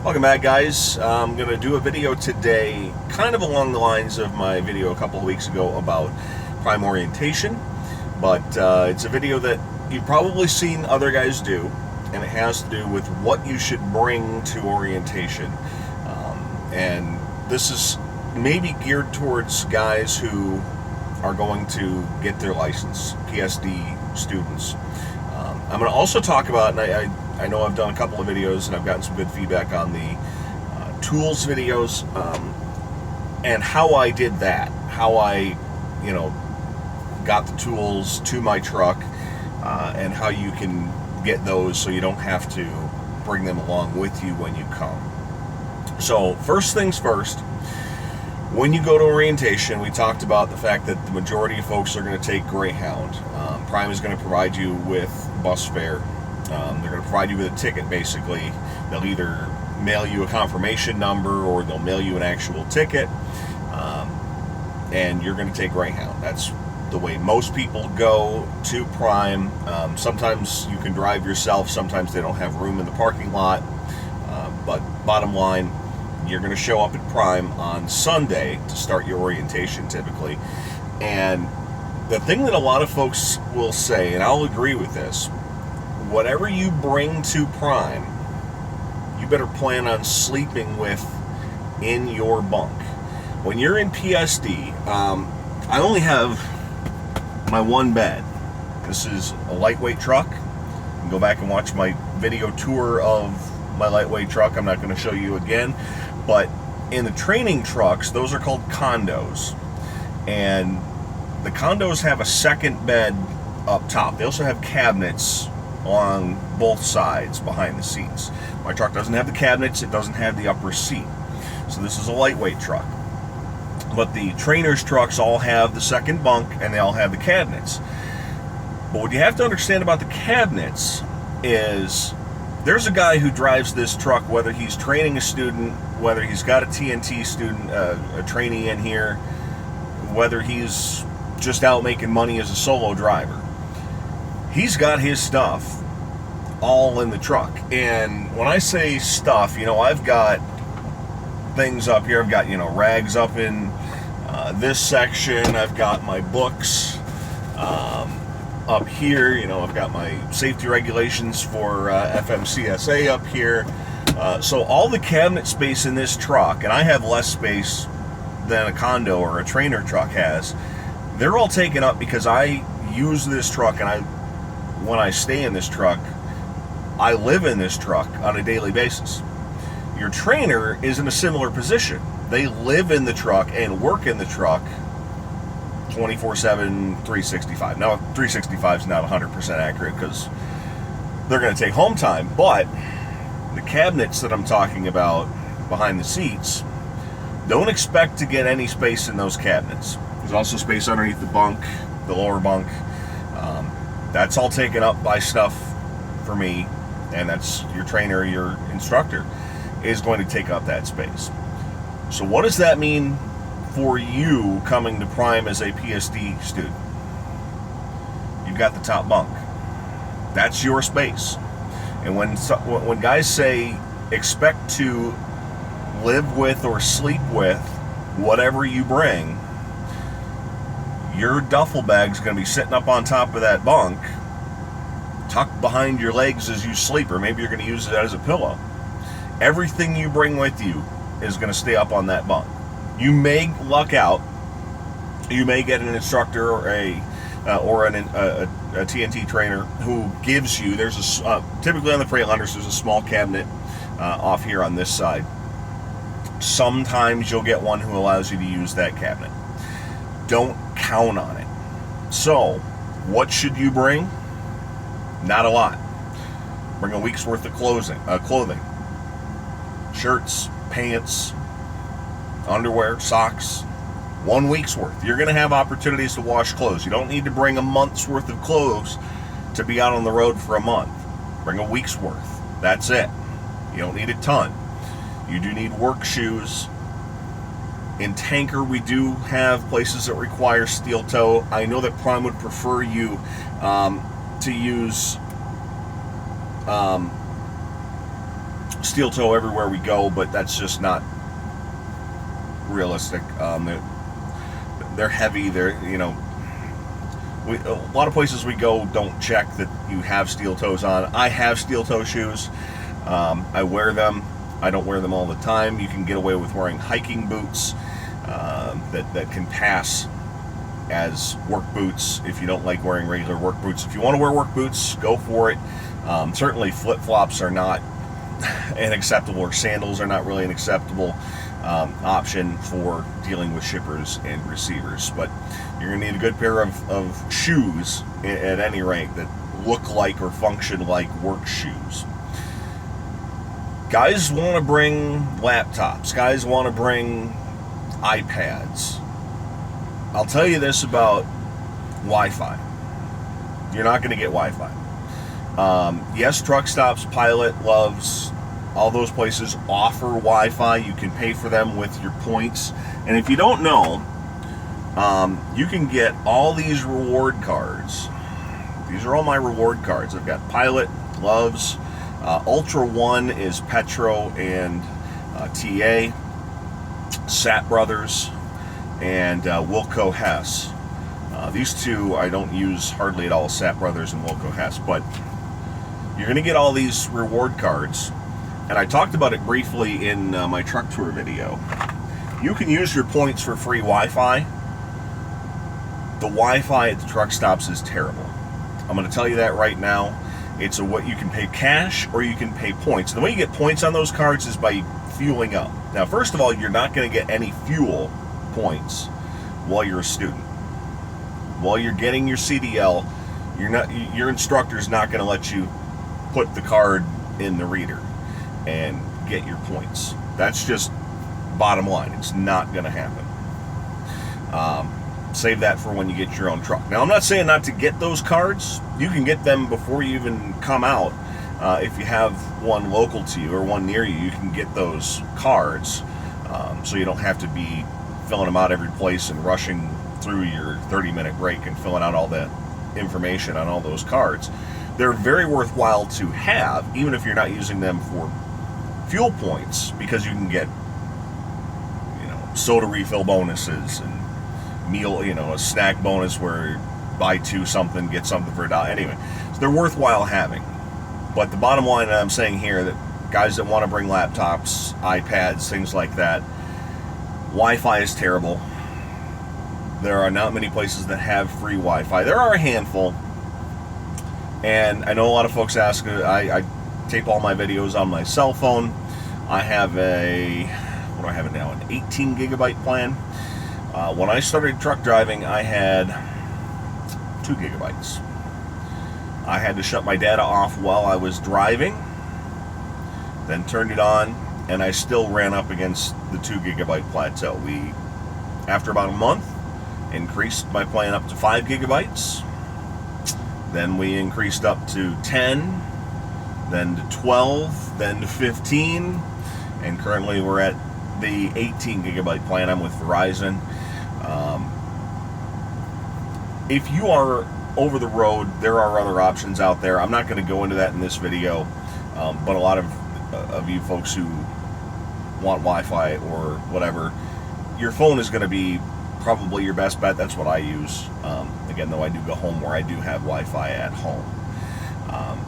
Welcome back, guys. I'm going to do a video today kind of along the lines of my video a couple of weeks ago about prime orientation, but it's a video that you've probably seen other guys do, and it has to do with what you should bring to orientation. And this is maybe geared towards guys who are going to get their license, PSD students. I'm going to also talk about, and I know I've done a couple of videos and I've gotten some good feedback on the tools videos, and how I did that, how I, got the tools to my truck, and how you can get those so you don't have to bring them along with you when you come. So first things first, when you go to orientation, we talked about the fact that the majority of folks are going to take Greyhound. Prime is going to provide you with bus fare. They're going to provide you with a ticket, basically. They'll either mail you a confirmation number or they'll mail you an actual ticket, and you're going to take Greyhound. That's the way most people go to Prime. Sometimes you can drive yourself, sometimes they don't have room in the parking lot, but bottom line, you're going to show up at Prime on Sunday to start your orientation typically. And the thing that a lot of folks will say, and I'll agree with this, whatever you bring to Prime, you better plan on sleeping with in your bunk. When you're in PSD, I only have my one bed. This is a lightweight truck. You can go back and watch my video tour of my lightweight truck. I'm not going to show you again, but in the training trucks, those are called condos, and the condos have a second bed up top. They also have cabinets on both sides behind the seats. My truck doesn't have the cabinets, it doesn't have the upper seat. So this is a lightweight truck. But the trainers' trucks all have the second bunk and they all have the cabinets. But what you have to understand about the cabinets is there's a guy who drives this truck, whether he's training a student, whether he's got a TNT student, a trainee in here, whether he's just out making money as a solo driver. He's got his stuff all in the truck. And when I say stuff, I've got things up here. I've got, rags up in this section. I've got my books up here. I've got my safety regulations for FMCSA up here. So all the cabinet space in this truck, and I have less space than a condo or a trainer truck has, they're all taken up because I use this truck, and when I stay in this truck, I live in this truck on a daily basis. Your trainer is in a similar position. They live in the truck and work in the truck 24/7, 365. Now, 365 is not 100% accurate because they're going to take home time, but the cabinets that I'm talking about behind the seats, don't expect to get any space in those cabinets. There's also space underneath the bunk, the lower bunk. That's all taken up by stuff for me, and that's your trainer, your instructor is going to take up that space. So what does that mean for you coming to Prime as a PSD student? You've got the top bunk. That's your space. And when guys say expect to live with or sleep with whatever you bring, your duffel bag's going to be sitting up on top of that bunk, tucked behind your legs as you sleep, or maybe you're going to use it as a pillow. Everything you bring with you is going to stay up on that bunk. You may luck out. You may get an instructor or a TNT trainer who gives you, typically on the Freightliners, there's a small cabinet off here on this side. Sometimes you'll get one who allows you to use that cabinet. Don't count on it. So, what should you bring? Not a lot. Bring a week's worth of clothing. Shirts, pants, underwear, socks. 1 week's worth. You're going to have opportunities to wash clothes. You don't need to bring a month's worth of clothes to be out on the road for a month. Bring a week's worth. That's it. You don't need a ton. You do need work shoes. In tanker, we do have places that require steel toe. I know that Prime would prefer you to use steel toe everywhere we go, but that's just not realistic. They're heavy. They're, you know, a lot of places we go don't check that you have steel toes on. I have steel toe shoes. I wear them. I don't wear them all the time. You can get away with wearing hiking boots that can pass as work boots if you don't like wearing regular work boots. If you want to wear work boots, go for it. Certainly flip-flops are not an acceptable, or sandals are not really an acceptable option for dealing with shippers and receivers. But you're going to need a good pair of shoes at any rate that look like or function like work shoes. Guys want to bring laptops. Guys want to bring iPads. I'll tell you this about Wi-Fi. You're not going to get Wi-Fi. Yes, truck stops, Pilot, Loves, all those places offer Wi-Fi. You can pay for them with your points. And if you don't know, you can get all these reward cards. These are all my reward cards. I've got Pilot, Loves, Ultra One is Petro and TA, Sat Brothers, and Wilco Hess. These two I don't use hardly at all, Sat Brothers and Wilco Hess, but you're going to get all these reward cards, and I talked about it briefly in my truck tour video. You can use your points for free Wi-Fi. The Wi-Fi at the truck stops is terrible. I'm going to tell you that right now. It's what you can pay cash or you can pay points. And the way you get points on those cards is by fueling up. Now, first of all, you're not going to get any fuel points while you're a student. While you're getting your CDL, your instructor's not going to let you put the card in the reader and get your points. That's just bottom line. It's not going to happen. Save that for when you get your own truck. Now, I'm not saying not to get those cards. You can get them before you even come out. If you have one local to you or one near you, you can get those cards, so you don't have to be filling them out every place and rushing through your 30-minute break and filling out all that information on all those cards. They're very worthwhile to have, even if you're not using them for fuel points, because you can get, you know, soda refill bonuses and meal, you know, a snack bonus where buy two something, get something for $1. Anyway, so they're worthwhile having. But the bottom line that I'm saying here, that guys that want to bring laptops, iPads, things like that, Wi-Fi is terrible. There are not many places that have free Wi-Fi. There are a handful. And I know a lot of folks ask, I tape all my videos on my cell phone. I have what do I have it now, an 18 gigabyte plan. When I started truck driving, I had 2 gigabytes. I had to shut my data off while I was driving, then turned it on, and I still ran up against the 2 gigabyte plateau. We, after about a month, increased my plan up to 5 gigabytes. Then we increased up to 10, then to 12, then to 15, and currently we're at the 18 gigabyte plan. I'm with Verizon. If you are over the road, there are other options out there. I'm not going to go into that in this video, but a lot of you folks who want Wi-Fi or whatever, your phone is going to be probably your best bet. That's what I use. Again, though I do go home where I do have Wi-Fi at home.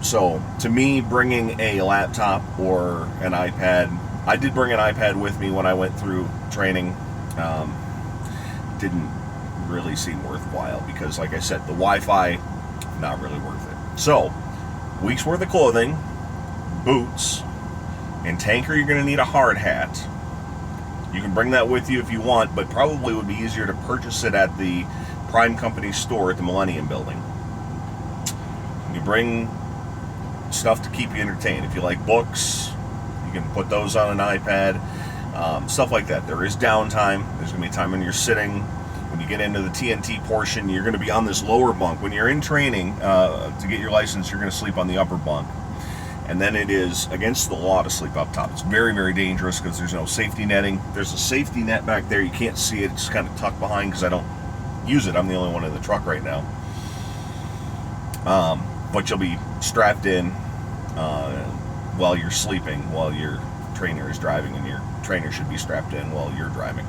So to me, bringing a laptop or an iPad, I did bring an iPad with me when I went through training. Didn't really seem worthwhile because, like I said, the Wi-Fi, not really worth it. So, week's worth of clothing, boots, and tanker, you're going to need a hard hat. You can bring that with you if you want, but probably would be easier to purchase it at the Prime Company store at the Millennium Building. You bring stuff to keep you entertained. If you like books, you can put those on an iPad, stuff like that. There is downtime. There's going to be time when you're sitting. When you get into the TNT portion, you're going to be on this lower bunk. When you're in training to get your license, you're going to sleep on the upper bunk. And then it is against the law to sleep up top. It's very, very dangerous because there's no safety netting. There's a safety net back there. You can't see it. It's kind of tucked behind because I don't use it. I'm the only one in the truck right now. But you'll be strapped in. while you're sleeping, while your trainer is driving, and your trainer should be strapped in while you're driving.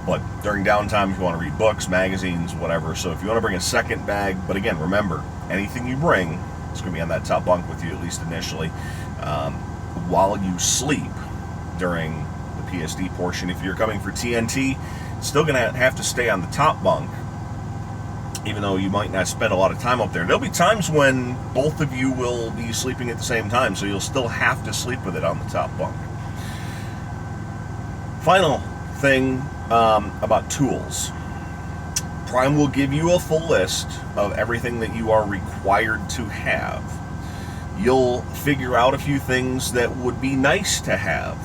But during downtime, if you want to read books, magazines, whatever. So if you want to bring a second bag, but again, remember, anything you bring is going to be on that top bunk with you, at least initially, while you sleep during the PSD portion. If you're coming for TNT, it's still going to have to stay on the top bunk, even though you might not spend a lot of time up there. There'll be times when both of you will be sleeping at the same time, so you'll still have to sleep with it on the top bunk. Final thing about tools. Prime will give you a full list of everything that you are required to have. You'll figure out a few things that would be nice to have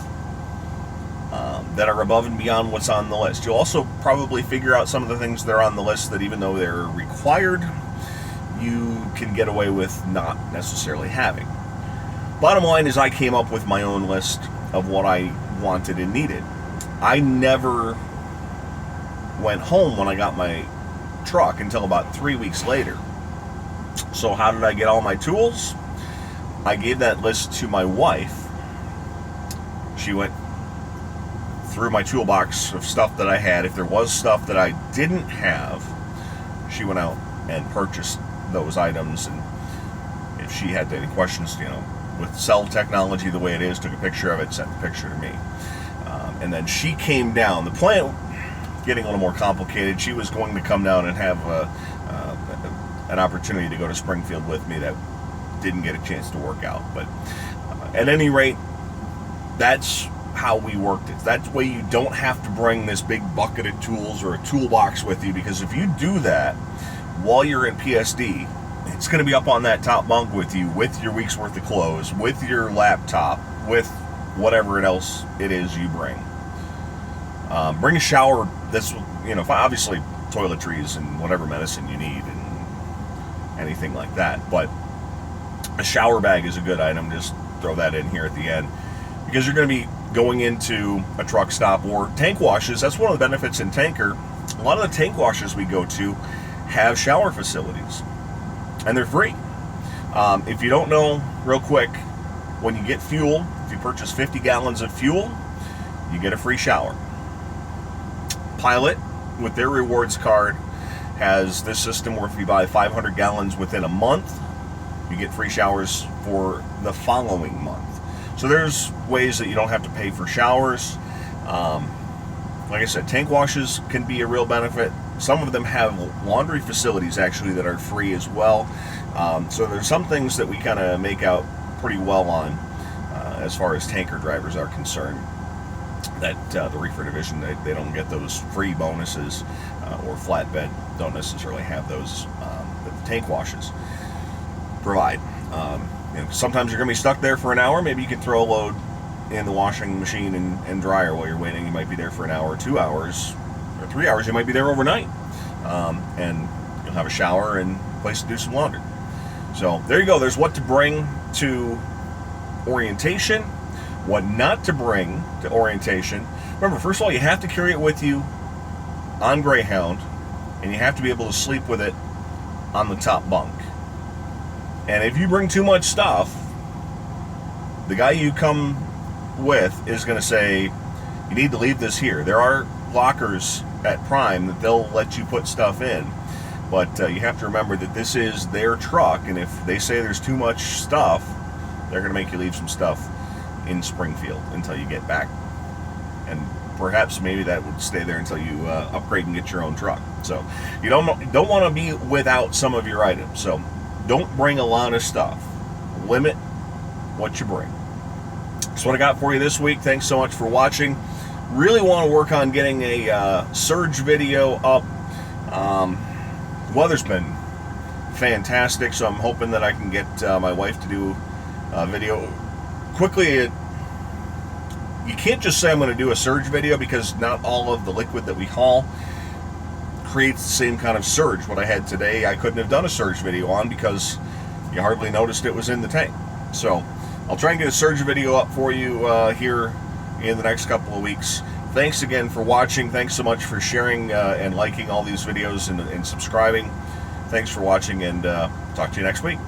that are above and beyond what's on the list. You'll also probably figure out some of the things that are on the list that, even though they're required, you can get away with not necessarily having. Bottom line is, I came up with my own list of what I wanted and needed. I never went home when I got my truck until about 3 weeks later. So how did I get all my tools? I gave that list to my wife. She went through my toolbox of stuff that I had. If there was stuff that I didn't have, she went out and purchased those items. And if she had any questions, with cell technology the way it is, took a picture of it, sent the picture to me. And then she came down. The plan getting a little more complicated. She was going to come down and have an opportunity to go to Springfield with me that didn't get a chance to work out. But at any rate, that's how we worked it. That way you don't have to bring this big bucket of tools or a toolbox with you, because if you do that while you're in PSD, it's going to be up on that top bunk with you, with your week's worth of clothes, with your laptop, with whatever else it is you bring. Bring a shower. That's, obviously toiletries and whatever medicine you need and anything like that. But a shower bag is a good item. Just throw that in here at the end, because you're going to be going into a truck stop or tank washes. That's one of the benefits in tanker. A lot of the tank washes we go to have shower facilities, and they're free. If you don't know, real quick, when you get fuel, if you purchase 50 gallons of fuel, you get a free shower. Pilot, with their rewards card, has this system where if you buy 500 gallons within a month, you get free showers for the following month. So there's ways that you don't have to pay for showers. Like I said, tank washes can be a real benefit. Some of them have laundry facilities actually that are free as well. So there's some things that we kind of make out pretty well on as far as tanker drivers are concerned, that the reefer division, they don't get those free bonuses, or flatbed don't necessarily have those that the tank washes provide. Sometimes you're going to be stuck there for an hour. Maybe you can throw a load in the washing machine and dryer while you're waiting. You might be there for an hour, 2 hours, or 3 hours. You might be there overnight, and you'll have a shower and a place to do some laundry. So there you go. There's what to bring to orientation, what not to bring to orientation. Remember, first of all, you have to carry it with you on Greyhound, and you have to be able to sleep with it on the top bunk. And if you bring too much stuff, the guy you come with is going to say, you need to leave this here. There are lockers at Prime that they'll let you put stuff in, but you have to remember that this is their truck, and if they say there's too much stuff, they're going to make you leave some stuff in Springfield until you get back. And perhaps maybe that would stay there until you upgrade and get your own truck. So you don't want to be without some of your items. So don't bring a lot of stuff. Limit what you bring. That's what I got for you this week. Thanks so much for watching. Really want to work on getting a surge video up. Weather's been fantastic, so I'm hoping that I can get my wife to do a video quickly. You can't just say I'm going to do a surge video, because not all of the liquid that we haul creates the same kind of surge. What I had today, I couldn't have done a surge video on, because you hardly noticed it was in the tank. So I'll try and get a surge video up for you here in the next couple of weeks. Thanks again for watching. Thanks so much for sharing and liking all these videos and subscribing. Thanks for watching, and talk to you next week.